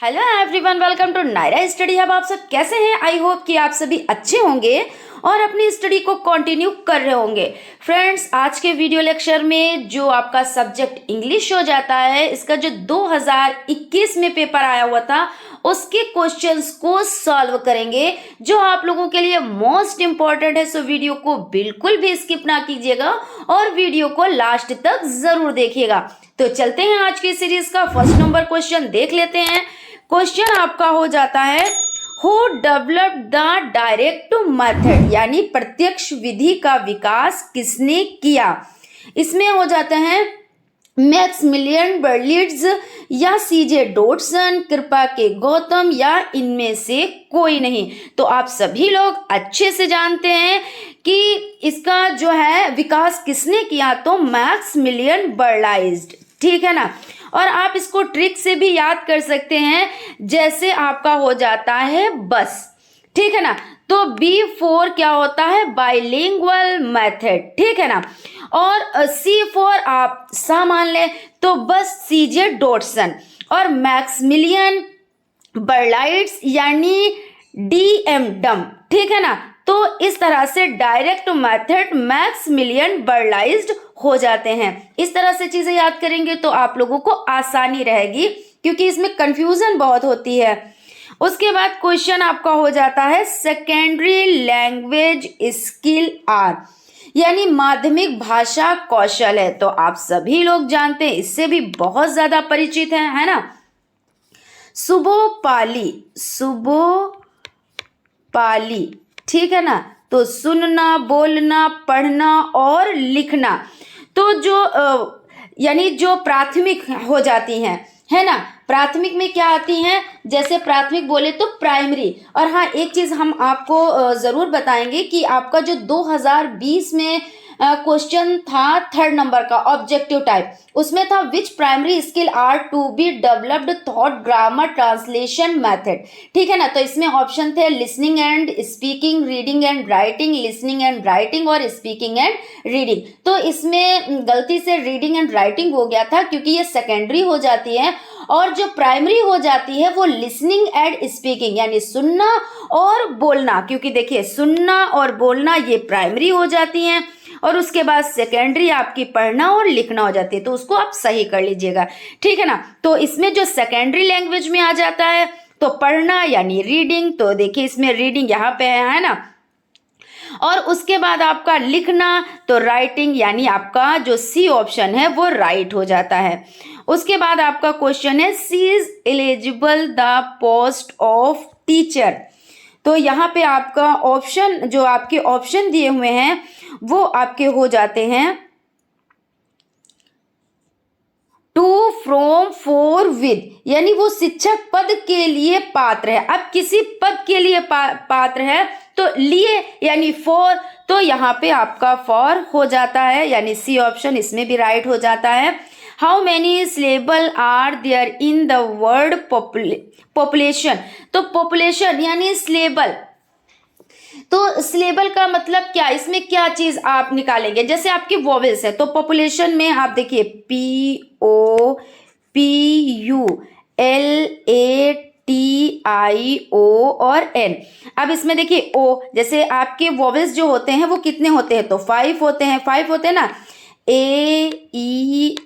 Hello everyone, welcome to Nayra study hub. आप सब कैसे हैं? आई होप कि आप सभी अच्छे होंगे और अपनी स्टडी को कंटिन्यू कर रहे होंगे। फ्रेंड्स, आज के वीडियो लेक्चर में जो आपका सब्जेक्ट इंग्लिश हो जाता है, इसका जो 2021 में पेपर आया हुआ था उसके क्वेश्चंस को सॉल्व करेंगे, जो आप लोगों के लिए मोस्ट इंपॉर्टेंट है। सो वीडियो को बिल्कुल भी स्किप ना कीजिएगा और वीडियो को लास्ट तक जरूर देखिएगा। तो चलते हैं आज की सीरीज का फर्स्ट नंबर क्वेश्चन देख लेते हैं। क्वेश्चन आपका हो जाता है, who developed the direct method, यानी प्रत्यक्ष विधि का विकास किसने किया। इसमें हो जाते हैं मैक्समिलियन बर्लिट्ज या सीजे डॉटसन, कृपा के गौतम, या इनमें से कोई नहीं। तो आप सभी लोग अच्छे से जानते हैं कि इसका जो है विकास किसने किया, तो मैक्समिलियन बर्लाइज्ड, ठीक है ना। और आप इसको ट्रिक से भी याद कर सकते हैं, जैसे आपका हो जाता है बस, ठीक है ना। तो B4 क्या होता है, बाइलिंगुअल मेथड, ठीक है ना। और C4 आप सा मान लें तो बस सीजे डॉटसन, और मैक्समिलियन बर्लाइट्स यानी DM डम, ठीक है ना। तो इस तरह से डायरेक्ट मेथड मैक्समिलियन बर्लाइज्ड हो जाते हैं। इस तरह से चीजें याद करेंगे तो आप लोगों को आसानी रहेगी, क्योंकि इसमें कंफ्यूजन बहुत होती है। उसके बाद क्वेश्चन आपका हो जाता है, सेकेंडरी लैंग्वेज स्किल आर, यानी माध्यमिक भाषा कौशल है। तो आप सभी लोग जानते हैं, इससे भी बहुत ज्यादा परिचित है ना। सुबोपाली, ठीक है ना। तो सुनना, बोलना, पढ़ना और लिखना, तो जो यानी जो प्राथमिक हो जाती हैं, है ना। प्राथमिक में क्या आती हैं, जैसे प्राथमिक बोले तो प्राइमरी। और हाँ, एक चीज हम आपको जरूर बताएंगे कि आपका जो 2020 में क्वेश्चन था थर्ड नंबर का ऑब्जेक्टिव टाइप, उसमें था which primary skill are to be developed taught grammar translation method, ठीक है ना। तो इसमें ऑप्शन थे listening and speaking, reading and writing, listening and writing और स्पीकिंग एंड रीडिंग। तो इसमें गलती से रीडिंग एंड राइटिंग हो गया था, क्योंकि ये सेकेंडरी हो जाती है, और जो प्राइमरी हो जाती है वो लिसनिंग एंड स्पीकिंग, यानी सुनना और बोलना। क्योंकि देखिए, सुनना और बोलना ये प्राइमरी हो जाती हैं, और उसके बाद सेकेंडरी आपकी पढ़ना और लिखना हो जाती है। तो उसको आप सही कर लीजिएगा, ठीक है ना। तो इसमें जो सेकेंडरी लैंग्वेज में आ जाता है तो पढ़ना यानी रीडिंग, तो देखिए इसमें रीडिंग यहाँ पे है ना। और उसके बाद आपका लिखना तो राइटिंग, यानी आपका जो सी ऑप्शन है वो राइट हो जाता है। उसके बाद आपका क्वेश्चन है, she is eligible the post of teacher. तो यहाँ पे आपका ऑप्शन, जो आपके ऑप्शन दिए हुए हैं वो आपके हो जाते हैं टू, फ्रॉम, फॉर, विद, यानी वो शिक्षक पद के लिए पात्र है। अब किसी पद के लिए पात्र है तो लिए यानी फॉर, तो यहाँ पे आपका फॉर हो जाता है, यानी सी ऑप्शन इसमें भी राइट हो जाता है। How many syllable are there in the word population, तो पॉपुलेशन यानी सिलेबल, तो सिलेबल का मतलब क्या, इसमें क्या चीज आप निकालेंगे, जैसे आपके वोवेल्स है तो पॉपुलेशन में आप देखिए POPULATIO और N। अब इसमें देखिए O, जैसे आपके वोवेल्स जो होते हैं वो कितने होते हैं, तो 5 होते हैं, 5 होते हैं ना। AEIO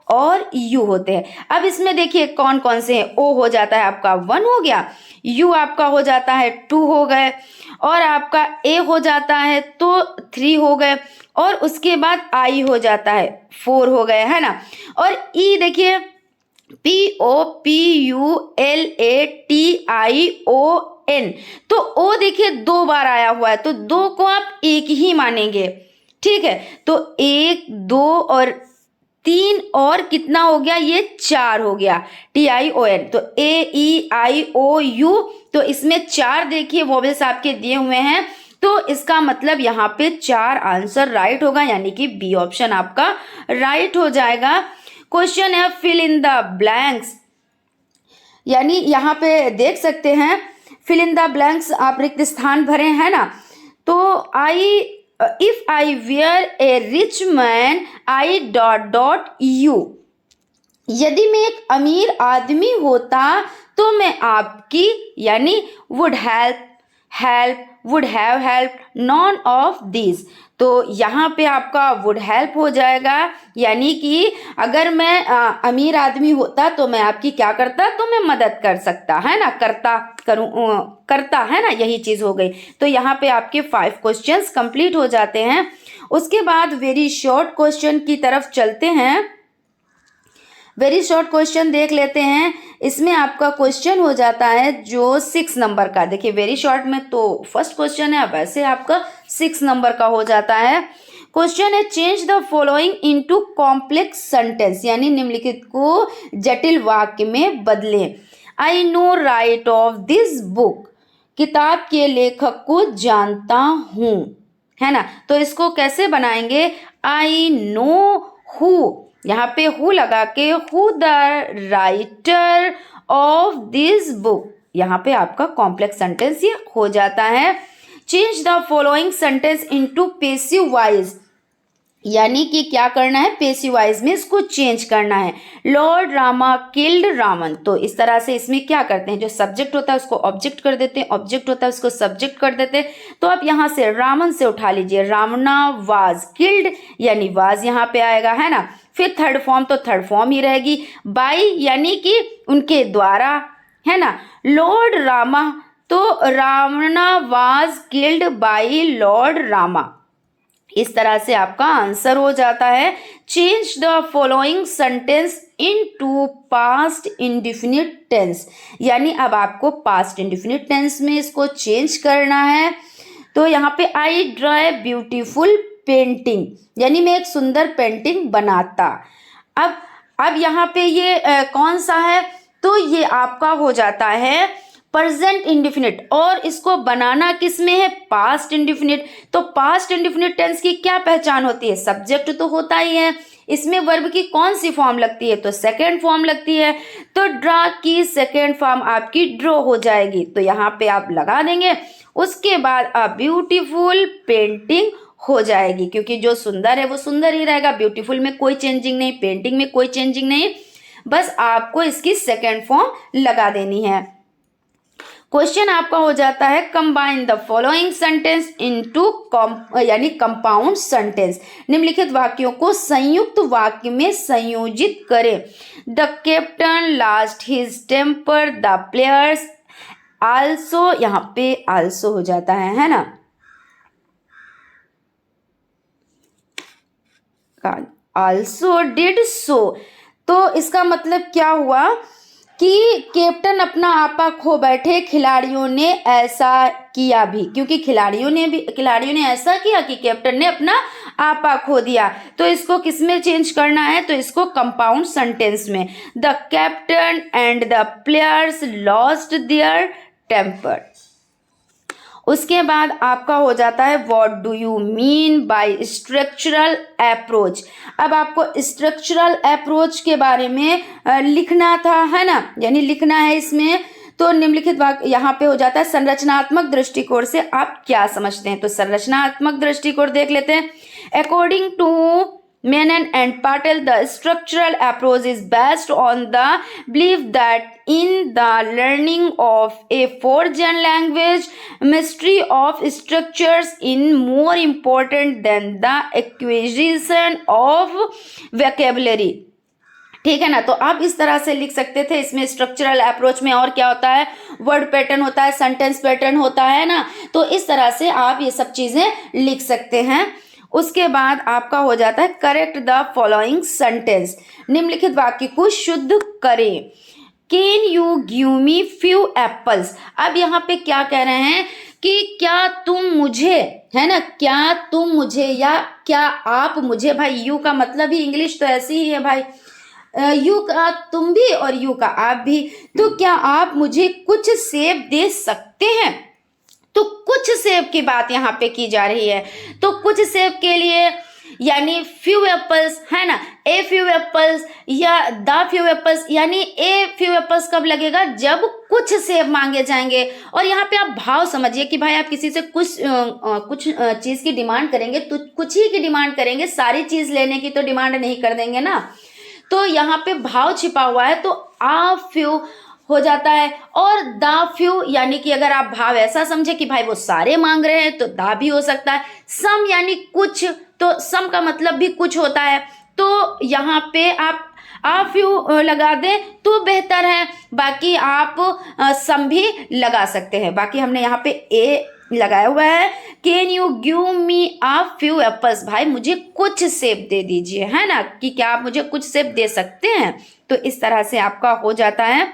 और U होते हैं। अब इसमें देखिए कौन कौन से हैं, O हो जाता है आपका 1 हो गया, U आपका हो जाता है 2 हो गए, और आपका A हो जाता है तो 3 हो गए, और उसके बाद I हो जाता है 4 हो गए, है ना। और E देखिए POPULATION, तो O देखिए 2 बार आया हुआ है, तो 2 को आप एक ही मानेंगे, ठीक है। तो 1, 2 और 3 और कितना हो गया, ये 4 हो गया, TION। तो AEIOU, तो इसमें 4 देखिए वोवेल्स आपके दिए हुए हैं, तो इसका मतलब यहाँ पे 4 आंसर राइट होगा, यानी कि बी ऑप्शन आपका राइट हो जाएगा। क्वेश्चन है, फिल इन द ब्लैंक्स, यानी यहाँ पे देख सकते हैं फिल इन द ब्लैंक्स, आप रिक्त स्थान भरे हैं ना। तो if I were a rich man, I ... you, यदि मैं एक अमीर आदमी होता तो मैं आपकी यानी would would have help none of this. तो यहाँ पे आपका वुड हेल्प हो जाएगा, यानी कि अगर मैं अमीर आदमी होता तो मैं आपकी क्या करता, तो मैं मदद कर सकता, है ना, करता है ना, यही चीज हो गई। तो यहाँ पे आपके 5 क्वेश्चंस कंप्लीट हो जाते हैं। उसके बाद वेरी शॉर्ट क्वेश्चन की तरफ चलते हैं। वेरी शॉर्ट क्वेश्चन देख लेते हैं। इसमें आपका क्वेश्चन हो जाता है जो 6 नंबर का। देखिए वेरी शॉर्ट में तो फर्स्ट क्वेश्चन है, वैसे आपका 6 नंबर का हो जाता है। क्वेश्चन है change the following into complex sentence, यानी निम्नलिखित को जटिल वाक्य में बदलें। I know right of this book, किताब के लेखक को जानता हूँ, है ना। तो इसको कैसे बनाएंगे, आई नो हु, यहाँ पे हु लगा के who the writer of this book, यहाँ पे आपका कॉम्प्लेक्स सेंटेंस ये हो जाता है। Change the following sentence into passive voice, यानी कि क्या करना है, पैसिव वॉइस में इसको चेंज करना है। लॉर्ड रामा किल्ड रावण, तो इस तरह से इसमें क्या करते हैं, जो सब्जेक्ट होता है उसको ऑब्जेक्ट कर देते हैं, ऑब्जेक्ट होता है उसको सब्जेक्ट कर देते हैं। तो आप यहाँ से रावण से उठा लीजिए, रावणा वाज किल्ड, यानी वाज यहाँ पे आएगा, है ना। फिर थर्ड फॉर्म तो थर्ड फॉर्म ही रहेगी, बाई यानी कि उनके द्वारा, है ना। लॉर्ड रामा, तो Ravana was killed by lord Rama, इस तरह से आपका आंसर हो जाता है। Change the following sentence into past indefinite tense, यानी अब आपको पास्ट इंडिफिनिट टेंस में इसको चेंज करना है। तो यहाँ पे I draw a beautiful painting, यानी मैं एक सुंदर पेंटिंग बनाता। अब यहाँ पे ये कौन सा है, तो ये आपका हो जाता है प्रेजेंट इंडिफिनिट, और इसको बनाना किस में है, पास्ट इंडिफिनिट। तो पास्ट इंडिफिनिट टेंस की क्या पहचान होती है, सब्जेक्ट तो होता ही है, इसमें वर्ब की कौन सी फॉर्म लगती है, तो सेकेंड फॉर्म लगती है। तो ड्रा की सेकेंड फॉर्म आपकी ड्रॉ हो जाएगी, तो यहाँ पे आप लगा देंगे। उसके बाद अ ब्यूटीफुल पेंटिंग हो जाएगी, क्योंकि जो सुंदर है वो सुंदर ही रहेगा, ब्यूटीफुल में कोई चेंजिंग नहीं, पेंटिंग में कोई चेंजिंग नहीं, बस आपको इसकी सेकेंड फॉर्म लगा देनी है। क्वेश्चन आपका हो जाता है combine the following sentence into यानी कंपाउंड सेंटेंस, निम्नलिखित वाक्यों को संयुक्त वाक्य में संयोजित करें। The captain lost his temper, the players also, यहाँ पे आल्सो हो जाता है ना, आल्सो डिड सो। तो इसका मतलब क्या हुआ कि कैप्टन अपना आपा खो बैठे, खिलाड़ियों ने ऐसा किया भी, क्योंकि खिलाड़ियों ने ऐसा किया कि कैप्टन ने अपना आपा खो दिया। तो इसको किस में चेंज करना है, तो इसको कंपाउंड सेंटेंस में। The captain and the players lost their temper. उसके बाद आपका हो जाता है what do you mean by structural approach. अब आपको स्ट्रक्चरल अप्रोच के बारे में लिखना था, है ना, यानी लिखना है इसमें। तो निम्नलिखित वाक्य यहाँ पे हो जाता है संरचनात्मक दृष्टिकोण से आप क्या समझते हैं। तो संरचनात्मक दृष्टिकोण देख लेते हैं। According to Menon and Patel, the structural approach is based on the belief that in the learning of a foreign language, mastery of structures is more important than the acquisition of vocabulary। ठीक है ना। तो आप इस तरह से लिख सकते थे। इसमें स्ट्रक्चरल अप्रोच में और क्या होता है, वर्ड पैटर्न होता है, सेंटेंस पैटर्न होता है ना। तो इस तरह से आप ये सब चीजें लिख सकते हैं। उसके बाद आपका हो जाता है करेक्ट द फॉलोइंग सेंटेंस, निम्नलिखित वाक्य को शुद्ध करें। Can you give me few apples. अब यहाँ पे क्या कह रहे हैं कि क्या तुम मुझे, है ना, क्या तुम मुझे या क्या आप मुझे। भाई यू का मतलब ही इंग्लिश तो ऐसी ही है भाई, यू का तुम भी और यू का आप भी। तो क्या आप मुझे कुछ सेब दे सकते हैं। तो कुछ सेब की बात यहाँ पे की जा रही है। तो कुछ सेब के लिए यानी फ्यू एप्पल्स, है ना, ए फ्यू एप्पल्स या द फ्यू एप्पल्स, यानी ए फ्यू एप्पल्स कब लगेगा, जब कुछ सेब मांगे जाएंगे। और यहाँ पे आप भाव समझिए कि भाई आप किसी से कुछ चीज की डिमांड करेंगे तो कुछ ही की डिमांड करेंगे, सारी चीज लेने की तो डिमांड नहीं कर देंगे ना। तो यहाँ पे भाव छिपा हुआ है तो आ फ्यू हो जाता है। और दा फ्यू यानी कि अगर आप भाव ऐसा समझे कि भाई वो सारे मांग रहे हैं तो दा भी हो सकता है। सम यानी कुछ, तो सम का मतलब भी कुछ होता है, तो यहाँ पे आप फ्यू लगा दें तो बेहतर है। बाकी आप सम भी लगा सकते हैं। बाकी हमने यहाँ पे ए लगाया हुआ है। Can you give me uh few apples, भाई मुझे कुछ सेब दे दीजिए, है ना, कि क्या आप मुझे कुछ सेब दे सकते हैं। तो इस तरह से आपका हो जाता है।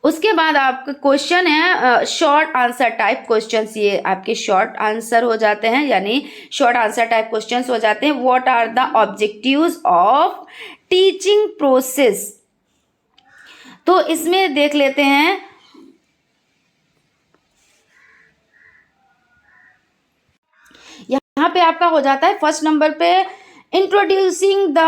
उसके बाद आपका क्वेश्चन है शॉर्ट आंसर टाइप क्वेश्चंस। ये आपके शॉर्ट आंसर हो जाते हैं, यानी शॉर्ट आंसर टाइप क्वेश्चंस हो जाते हैं। What are the objectives of teaching process, तो इसमें देख लेते हैं। यहाँ पे आपका हो जाता है फर्स्ट नंबर पे इंट्रोड्यूसिंग द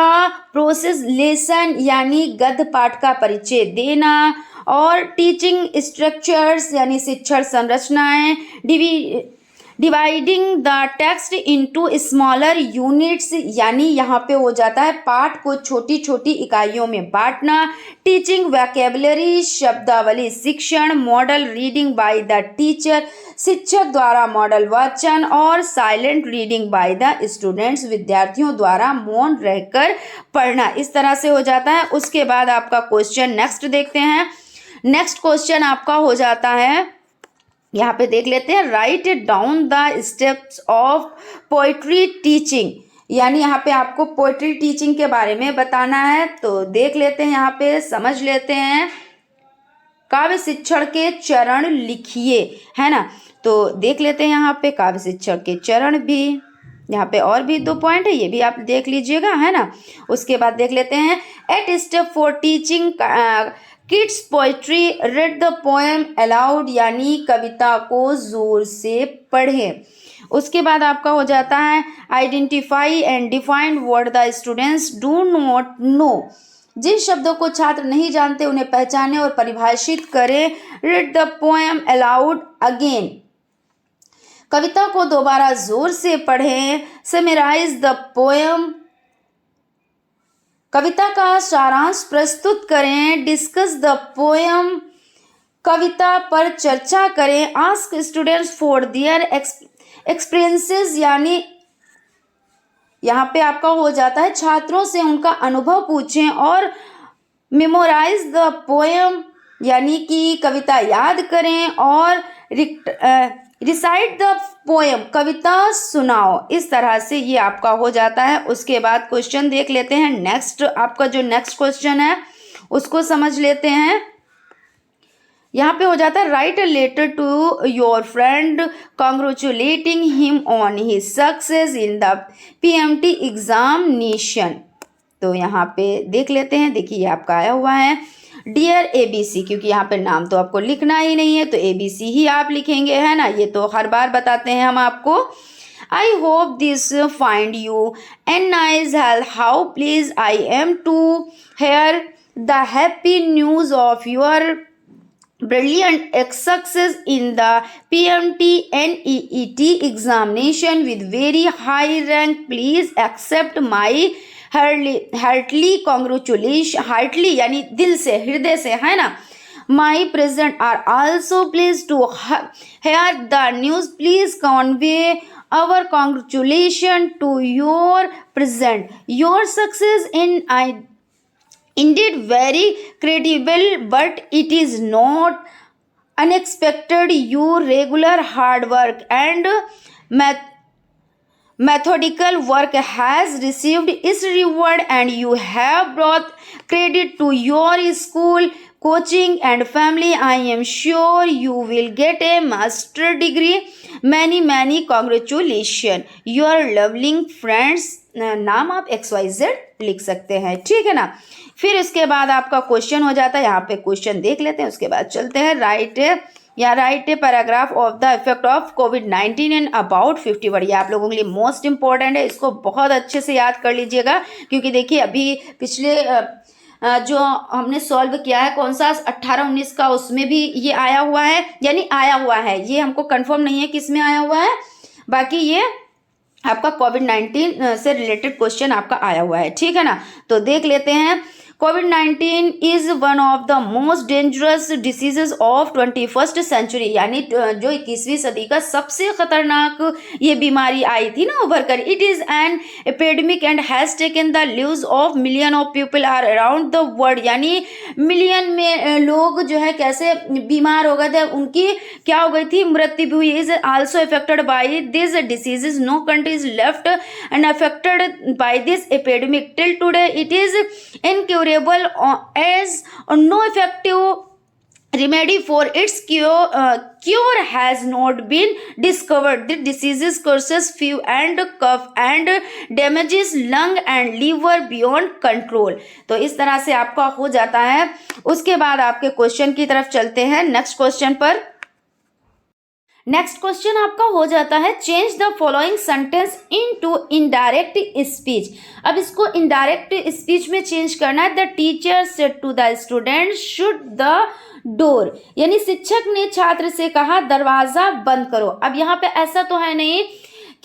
प्रोसेस लेसन, यानी गद्य पाठ का परिचय देना। और टीचिंग स्ट्रक्चर्स यानी शिक्षण संरचनाएं। Dividing the text into smaller units, यानी यहाँ पे हो जाता है पाठ को छोटी छोटी इकाइयों में बांटना। टीचिंग वोकैबुलरी, शब्दावली शिक्षण। Model reading by the teacher, शिक्षक द्वारा मॉडल वाचन। और silent reading by the students, विद्यार्थियों द्वारा मौन रहकर पढ़ना। इस तरह से हो जाता है। उसके बाद आपका क्वेश्चन नेक्स्ट देखते हैं। नेक्स्ट क्वेश्चन आपका हो जाता है, यहाँ पे देख लेते हैं। Write down the steps of poetry teaching, यानी यहाँ पे आपको पोइट्री टीचिंग के बारे में बताना है। तो देख लेते हैं, यहाँ पे समझ लेते हैं। काव्य शिक्षण के चरण लिखिए, है ना। तो देख लेते हैं यहाँ पे काव्य शिक्षण के चरण भी, यहाँ पे और भी 2 पॉइंट है, ये भी आप देख लीजिएगा, है ना। उसके बाद देख लेते हैं eight step for teaching kids poetry, read the poem aloud, यानी कविता को जोर से पढ़ें। उसके बाद आपका हो जाता है identify and define word the students do not know, जिन शब्दों को छात्र नहीं जानते उन्हें पहचाने और परिभाषित करें। Read the poem aloud again, कविता को दोबारा जोर से पढ़ें। समराइज द पोएम, कविता का सारांश प्रस्तुत करें। डिस्कस द पोएम, कविता पर चर्चा करें। Ask students for their experiences, यानी यहाँ पे आपका हो जाता है छात्रों से उनका अनुभव पूछें। और मेमोराइज द पोएम, यानी कि कविता याद करें। और रिसाइट द पोएम, कविता सुनाओ। इस तरह से ये आपका हो जाता है। उसके बाद क्वेश्चन देख लेते हैं। नेक्स्ट आपका जो नेक्स्ट क्वेश्चन है उसको समझ लेते हैं। यहाँ पे हो जाता है write a letter to your friend congratulating him on his success in the PMT examination. तो यहाँ पे देख लेते हैं। देखिए आपका आया हुआ है डियर ABC, क्योंकि यहाँ पे नाम तो आपको लिखना ही नहीं है तो ABC ही आप लिखेंगे, है ना। ये तो हर बार बताते हैं हम आपको। I hope this find you and nice health, how please I am to hear the happy news of your brilliant success in the PMT NEET examination with very high rank. Please accept my heartily congratulations, heartily यानी दिल से, हृदय से, है ना। My present are also pleased to hear the news. Please convey our congratulations to your present. Your success in indeed very credible, but it is not unexpected. Your regular hard work and methodical work has received its reward, and you have brought credit to your school, coaching and family. I am sure you will get a master degree. Many congratulations. Your loving friends, नाम आप XYZ लिख सकते हैं, ठीक है ना। फिर इसके बाद आपका क्वेश्चन हो जाता है। यहाँ पे क्वेश्चन देख लेते हैं, उसके बाद चलते हैं। Right a paragraph of the effect of COVID-19 in about 50 word. ये आप लोगों के लिए मोस्ट इंपॉर्टेंट है, इसको बहुत अच्छे से याद कर लीजिएगा। क्योंकि देखिए अभी पिछले जो हमने सॉल्व किया है कौन सा 18-19 का, उसमें भी ये आया हुआ है, यानी आया हुआ है, ये हमको कंफर्म नहीं है किस में आया हुआ है। बाकी ये आपका कोविड-19 से रिलेटेड क्वेश्चन आपका आया हुआ है, ठीक है ना। तो देख लेते हैं। कोविड-19 is one of the most dangerous diseases of 21st century, यानी जो 21वीं सदी का सबसे खतरनाक ये बीमारी आई थी ना उभर कर। It is an epidemic and has taken the lives of million of people are around the world, यानी मिलियन में लोग जो है कैसे बीमार हो गए थे, उनकी क्या हो गई थी, मृत्यु भी हुई। Is also affected by this diseases, no country is left unaffected by this epidemic till today. It is incurable as no effective remedy for its cure has not been discovered. The disease causes fever and cough and damages lung and liver beyond control. तो इस तरह से आपका हो जाता है। उसके बाद आपके क्वेश्चन की तरफ चलते हैं, नेक्स्ट क्वेश्चन पर। नेक्स्ट क्वेश्चन आपका हो जाता है, change the following sentence into indirect speech. अब इसको इनडायरेक्ट स्पीच में चेंज करना है। The teacher said to the student shut the door, यानी शिक्षक ने छात्र से कहा दरवाजा बंद करो। अब यहाँ पे ऐसा तो है नहीं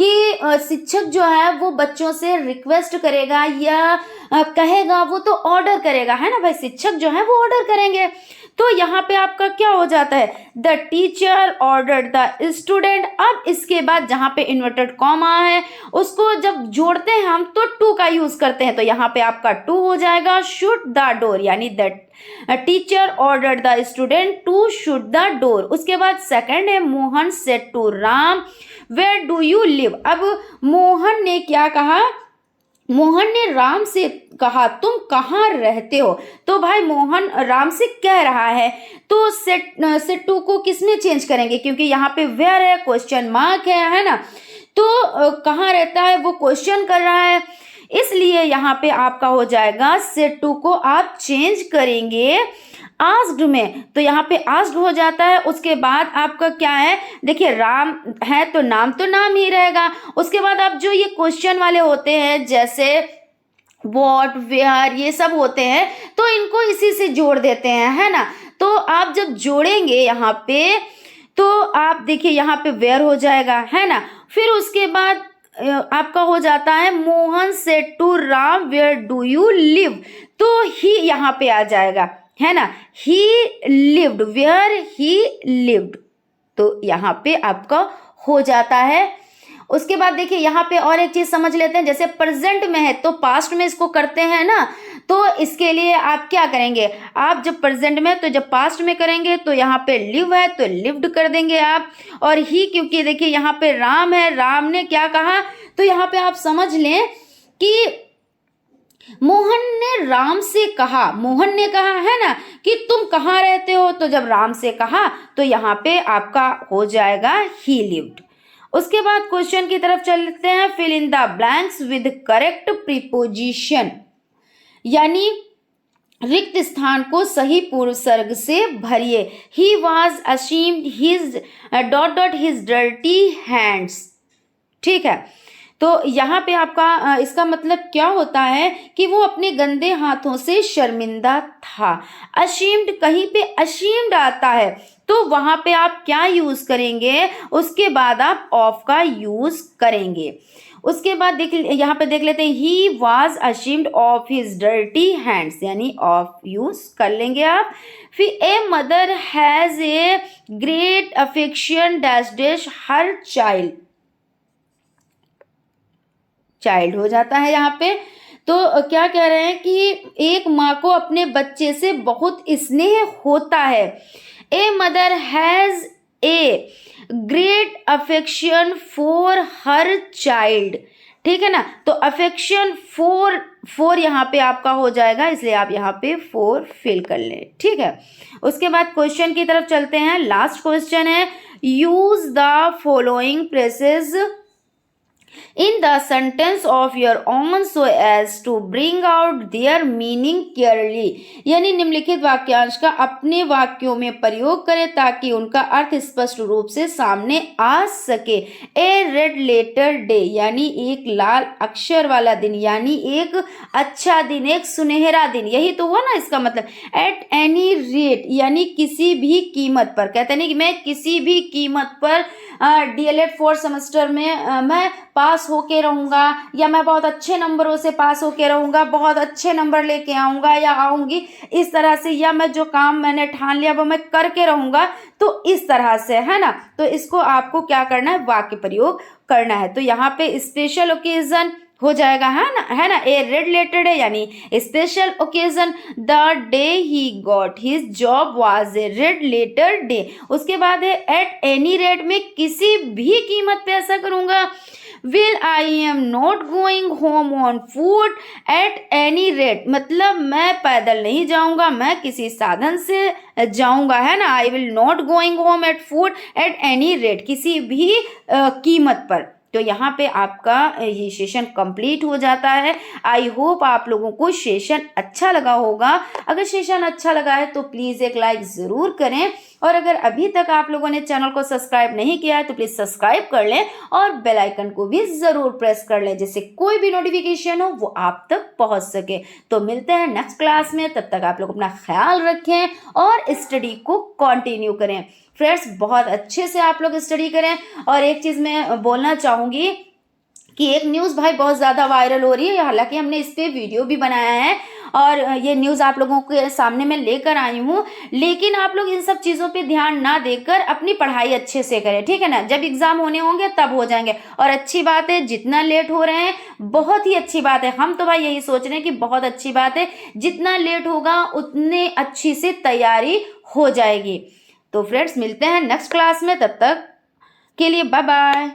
कि शिक्षक जो है वो बच्चों से रिक्वेस्ट करेगा या कहेगा, वो तो ऑर्डर करेगा, है ना भाई। शिक्षक जो है वो ऑर्डर करेंगे। तो यहाँ पे आपका क्या हो जाता है, the teacher ordered the student. अब इसके बाद जहाँ पे इन्वर्टेड कॉमा है उसको जब जोड़ते हैं हम तो टू का यूज करते हैं, तो यहाँ पे आपका टू हो जाएगा, शट द डोर, यानी the teacher ordered the student to shut the door. उसके बाद सेकंड है, Mohan said to Ram where do you live. अब मोहन ने क्या कहा, मोहन ने राम से कहा तुम कहाँ रहते हो। तो भाई मोहन राम से कह रहा है, तो सेट टू को किसमें चेंज करेंगे, क्योंकि यहाँ पे वेयर है, क्वेश्चन मार्क है ना। तो कहाँ रहता है वो क्वेश्चन कर रहा है, इसलिए यहाँ पे आपका हो जाएगा सेट टू को आप चेंज करेंगे आस्क्ड में, तो यहाँ पे आस्क्ड हो जाता है। उसके बाद आपका क्या है, देखिए राम है तो नाम ही रहेगा। उसके बाद आप जो ये क्वेश्चन वाले होते हैं जैसे व्हाट वेयर ये सब होते हैं, तो इनको इसी से जोड़ देते हैं, है ना। तो आप जब जोड़ेंगे यहाँ पे तो आप देखिए यहाँ पे वेयर हो जाएगा, है ना। फिर उसके बाद आपका हो जाता है Mohan said to Ram where do you live, तो ही यहाँ पे आ जाएगा, है ना। He lived, where he lived, तो यहाँ पे आपका हो जाता है। उसके बाद देखिए यहाँ पे और एक चीज समझ लेते हैं, जैसे प्रेजेंट में है तो पास्ट में इसको करते हैं ना, तो इसके लिए आप क्या करेंगे, आप जब प्रेजेंट में तो जब पास्ट में करेंगे तो यहाँ पे लिव है तो लिव्ड कर देंगे आप। और ही क्योंकि देखिए यहाँ पे राम है, राम ने क्या कहा, तो यहाँ पे आप समझ लें कि मोहन ने राम से कहा, मोहन ने कहा है ना कि तुम कहाँ रहते हो, तो जब राम से कहा तो यहाँ पे आपका हो जाएगा ही लिव्ड। उसके बाद क्वेश्चन की तरफ चलते हैं, fill in the blanks with correct preposition, यानी रिक्त स्थान को सही पूर्वसर्ग से भरिए। He was ashamed his his dirty hands, ठीक है। तो यहाँ पे आपका इसका मतलब क्या होता है कि वो अपने गंदे हाथों से शर्मिंदा था। अशीम्ड, कहीं पे अशीम्ड आता है तो वहां पे आप क्या यूज करेंगे, उसके बाद आप ऑफ का यूज करेंगे। उसके बाद यहाँ पे देख लेते हैं, he was ashamed of his dirty hands, यानी ऑफ यूज कर लेंगे आप। फिर a mother has a great affection dash dash her child, child हो जाता है यहाँ पे। तो क्या कह रहे हैं कि एक माँ को अपने बच्चे से बहुत स्नेह होता है। ए mother has a great affection for her child, ठीक है ना। तो अफेक्शन फोर यहाँ पे आपका हो जाएगा, इसलिए आप यहाँ पे फोर फिल कर लें, ठीक है। उसके बाद क्वेश्चन की तरफ चलते हैं, लास्ट क्वेश्चन है, use the following phrases in the sentence of your own so as to bring out their meaning clearly, यानी निम्नलिखित वाक्यांश का अपने वाक्यों में प्रयोग करें ताकि उनका अर्थ स्पष्ट रूप से सामने आ सके। ए रेड लेटर डे, यानी एक लाल अक्षर वाला दिन, यानी एक अच्छा दिन, एक सुनहरा दिन, यही तो हुआ ना इसका मतलब। एट एनी रेट, यानी किसी भी कीमत पर, कहते नहीं कि मैं किसी भी कीमत पर DLED 4th सेमेस्टर में मैं पास होके रहूँगा, या मैं बहुत अच्छे नंबरों से पास होके रहूँगा, बहुत अच्छे नंबर लेके आऊँगा या आऊँगी इस तरह से, या मैं जो काम मैंने ठान लिया वो मैं करके रहूँगा, तो इस तरह से, है ना। तो इसको आपको क्या करना है, वाक्य प्रयोग करना है। तो यहाँ पे स्पेशल ओकेजन हो जाएगा, है ना। ए रेड लेटेड है यानी special occasion. The day he got his job was a red letter day. उसके बाद है एट एनी रेट, में किसी भी कीमत पे ऐसा करूंगा। Will I am not going home on foot at any rate, मतलब मैं पैदल नहीं जाऊंगा, मैं किसी साधन से जाऊंगा, है ना। I will not going home at foot at any rate, किसी भी कीमत पर। तो यहाँ पे आपका ये सेशन कंप्लीट हो जाता है। आई होप आप लोगों को सेशन अच्छा लगा होगा। अगर सेशन अच्छा लगा है तो प्लीज़ एक लाइक ज़रूर करें, और अगर अभी तक आप लोगों ने चैनल को सब्सक्राइब नहीं किया है तो प्लीज़ सब्सक्राइब कर लें और बेल आइकन को भी ज़रूर प्रेस कर लें, जिससे कोई भी नोटिफिकेशन हो वो आप तक पहुंच सके। तो मिलते हैं नेक्स्ट क्लास में, तब तक आप लोग अपना ख्याल रखें और स्टडी को कंटिन्यू करें। फ्रेंड्स, बहुत अच्छे से आप लोग स्टडी करें। और एक चीज़ मैं बोलना चाहूँगी कि एक न्यूज़ भाई बहुत ज़्यादा वायरल हो रही है, हालांकि हमने इस पर वीडियो भी बनाया है और ये न्यूज़ आप लोगों के सामने मैं लेकर आई हूँ, लेकिन आप लोग इन सब चीज़ों पे ध्यान ना देकर अपनी पढ़ाई अच्छे से करें, ठीक है ना। जब एग्ज़ाम होने होंगे तब हो जाएंगे। और अच्छी बात है, जितना लेट हो रहे हैं बहुत ही अच्छी बात है, हम तो भाई यही सोच रहे हैं कि बहुत अच्छी बात है, जितना लेट होगा उतने अच्छी से तैयारी हो जाएगी। तो फ्रेंड्स, मिलते हैं नेक्स्ट क्लास में, तब तक के लिए बाय बाय।